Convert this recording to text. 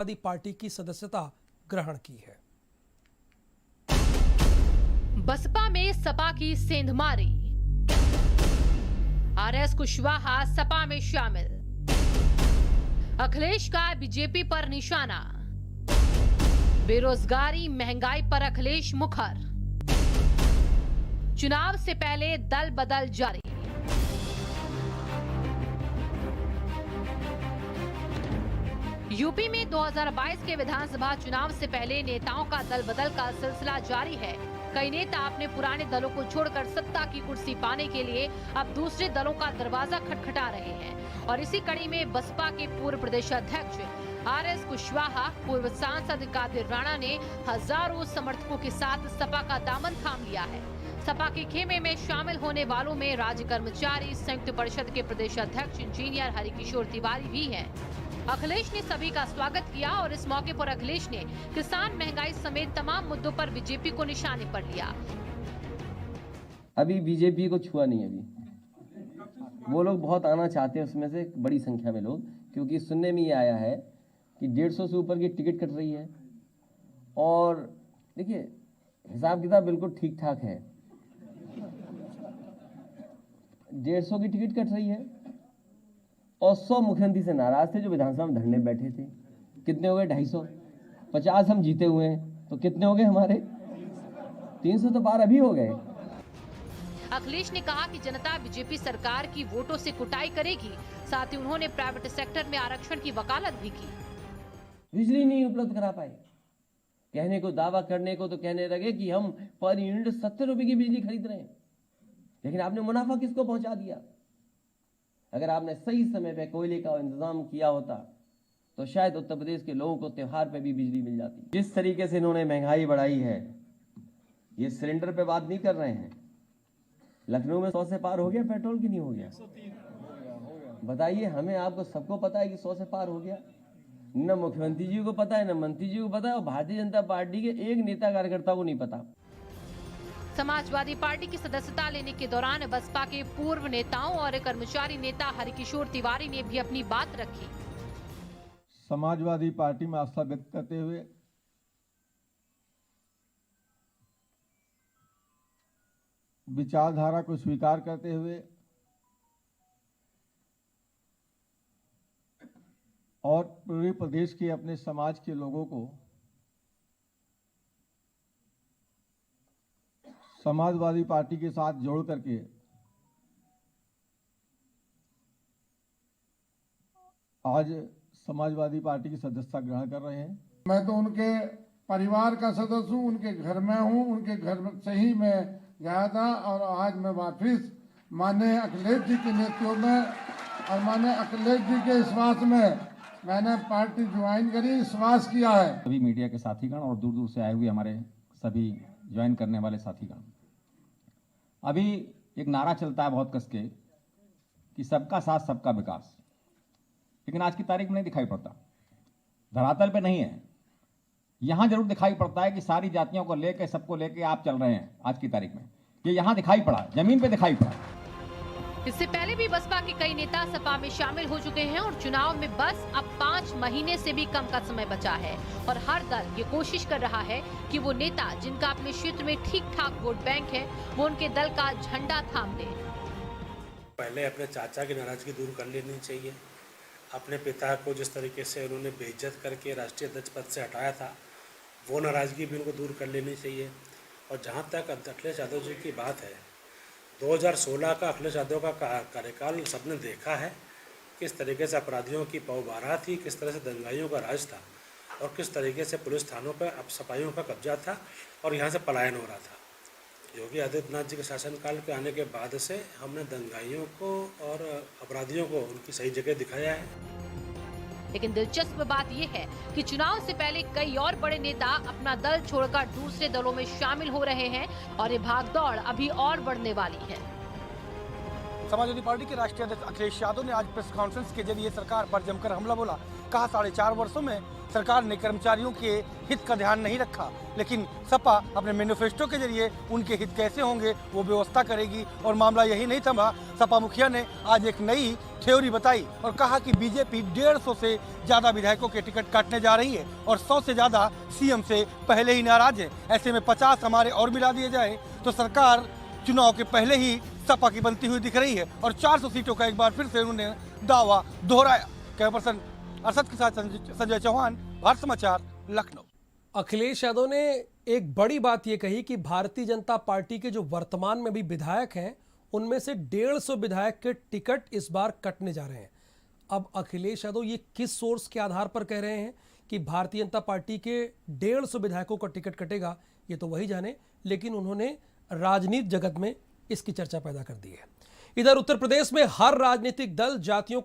Samajwadi party की सदस्यता ग्रहण की है। बसपा में सपा की सेंधमारी, आरएस कुशवाहा सपा में शामिल, अखिलेश का बीजेपी पर निशाना, बेरोजगारी महंगाई पर अखिलेश मुखर, चुनाव से पहले दल बदल जारी। यूपी में 2022 के विधानसभा चुनाव से पहले नेताओं का दल बदल का सिलसिला जारी है। कई नेता अपने पुराने दलों को छोड़कर सत्ता की कुर्सी पाने के लिए अब दूसरे दलों का दरवाजा खटखटा रहे हैं और इसी कड़ी में बसपा के पूर्व प्रदेश अध्यक्ष आरएस कुशवाहा, पूर्व सांसद कादिर राणा ने हजारों समर्थकों के साथ सपा का दामन थाम लिया है। सपा के खेमे में शामिल होने वालों में राज्य कर्मचारी संयुक्त परिषद के प्रदेश अध्यक्ष इंजीनियर हरिकिशोर तिवारी भी हैं। अखिलेश ने सभी का स्वागत किया और इस मौके पर अखिलेश ने किसान, महंगाई समेत तमाम मुद्दों पर बीजेपी को निशाने पर लिया। अभी बीजेपी को छुआ नहीं, अभी वो लोग बहुत आना चाहते हैं, उसमें से बड़ी संख्या में लोग, क्योंकि सुनने में ये आया है कि 150 से ऊपर की टिकट कट रही है। और देखिए, हिसाब किताब बिल्कुल ठीक ठाक है। 150 की टिकट कट रही है और 100 मुख्यमंत्री से नाराज थे जो विधानसभा में धरने बैठे थे। कितने हो गए? 250। 50 हम जीते हुए हैं, तो कितने हो गए हमारे? 300 तो पार अभी हो गए। अखिलेश ने कहा कि जनता बीजेपी सरकार की वोटों से कुटाई करेगी। साथ ही उन्होंने प्राइवेट सेक्टर में आरक्षण की वकालत भी की। बिजली नहीं उपलब्ध करा पाए, कहने को, दावा करने को तो कहने लगे कि हम पर यूनिट 70 रुपए की बिजली खरीद रहे हैं, लेकिन आपने मुनाफा किसको पहुंचा दिया? अगर आपने सही समय पे कोयले का इंतजाम किया होता तो शायद उत्तर प्रदेश के लोगों को त्योहार पे भी बिजली मिल जाती। जिस तरीके से इन्होंने महंगाई बढ़ाई है, ये सिलेंडर पे बात नहीं कर रहे हैं। लखनऊ में 100 से पार हो गया पेट्रोल की नहीं हो गया? बताइए हमें, आपको सबको पता है कि 100 से पार हो गया। न मुख्यमंत्री जी को पता है, न मंत्री जी को पता है, और भारतीय जनता पार्टी के एक नेता कार्यकर्ता को नहीं पता। समाजवादी पार्टी की सदस्यता लेने के दौरान बसपा के पूर्व नेताओं और कर्मचारी नेता हरिकिशोर तिवारी ने भी अपनी बात रखी। समाजवादी पार्टी में आस्था व्यक्त करते हुए विचारधारा को स्वीकार करते हुए और पूरे प्रदेश के अपने समाज के लोगों को समाजवादी पार्टी के साथ जोड़ करके आज समाजवादी पार्टी की सदस्यता ग्रहण कर रहे हैं। मैं तो उनके परिवार का सदस्य हूं, उनके घर में हूं, उनके घर से ही मैं गया था और आज मैं वापिस माननीय अखिलेश जी के नेतृत्व में और माननीय अखिलेश जी के विश्वास में मैंने पार्टी ज्वाइन करी, विश्वास किया है। सभी मीडिया के साथीगण और दूर दूर से आए हुए हमारे सभी ज्वाइन करने वाले साथीगण, अभी एक नारा चलता है बहुत कस के कि सबका साथ सबका विकास, लेकिन आज की तारीख में नहीं दिखाई पड़ता, धरातल पे नहीं है। यहां जरूर दिखाई पड़ता है कि सारी जातियों को लेकर, सबको लेकर आप चल रहे हैं। आज की तारीख में ये यहां दिखाई पड़ा, जमीन पे दिखाई पड़ा। इससे पहले भी बसपा के कई नेता सपा में शामिल हो चुके हैं और चुनाव में बस अब 5 महीने से भी कम का समय बचा है और हर दल ये कोशिश कर रहा है कि वो नेता जिनका अपने क्षेत्र में ठीक ठाक वोट बैंक है, वो उनके दल का झंडा थाम ले। पहले अपने चाचा की नाराजगी दूर कर लेनी चाहिए। अपने पिता को जिस तरीके से उन्होंने बेइज्जत करके राष्ट्रीय अध्यक्ष पद से हटाया था, वो नाराजगी भी उनको दूर कर लेनी चाहिए। और जहाँ तक अखिलेश यादव जी की बात है, 2016 का अखिलेश यादव का कार्यकाल सबने देखा है, किस तरीके से अपराधियों की पौबारा थी, किस तरह से दंगाइयों का राज था और किस तरीके से पुलिस थानों पर सफाइयों का कब्जा था और यहाँ से पलायन हो रहा था। योगी आदित्यनाथ जी के शासनकाल के आने के बाद से हमने दंगाइयों को और अपराधियों को उनकी सही जगह दिखाया है। लेकिन दिलचस्प बात यह है कि चुनाव से पहले कई और बड़े नेता अपना दल छोड़कर दूसरे दलों में शामिल हो रहे हैं और ये भागदौड़ अभी और बढ़ने वाली है। समाजवादी पार्टी के राष्ट्रीय अध्यक्ष अखिलेश यादव ने आज प्रेस कॉन्फ्रेंस के जरिए सरकार पर जमकर हमला बोला। कहा 4.5 वर्षों में सरकार ने कर्मचारियों के हित का ध्यान नहीं रखा, लेकिन सपा अपने मैनिफेस्टो के जरिए उनके हित कैसे होंगे वो व्यवस्था करेगी। और मामला यही नहीं थमा, सपा मुखिया ने आज एक नई थ्योरी बताई और कहा कि बीजेपी 150 से ज़्यादा विधायकों के टिकट काटने जा रही है और 100 से ज़्यादा सीएम से पहले ही नाराज है। ऐसे में 50 हमारे और मिला दिए जाए तो सरकार चुनाव के पहले ही सपा की बनती हुई दिख रही है और 400 सीटों का एक बार फिर से उन्होंने दावा दोहराया। कैमरा पर्सन अरशद के साथ संजय चौहान, भारत समाचार, लखनऊ। अखिलेश यादव ने एक बड़ी बात यह कही कि भारतीय जनता पार्टी के जो वर्तमान में भी विधायक हैं उनमें से 150 विधायक के टिकट इस बार कटने जा रहे हैं। अब अखिलेश यादव ये किस सोर्स के आधार पर कह रहे हैं कि भारतीय जनता पार्टी के 150 विधायकों का टिकट कटेगा, ये तो वही जाने, लेकिन उन्होंने राजनीति जगत में इसकी चर्चा पैदा कर दी है। इधर उत्तर प्रदेश में हर राजनीतिक दल जातियों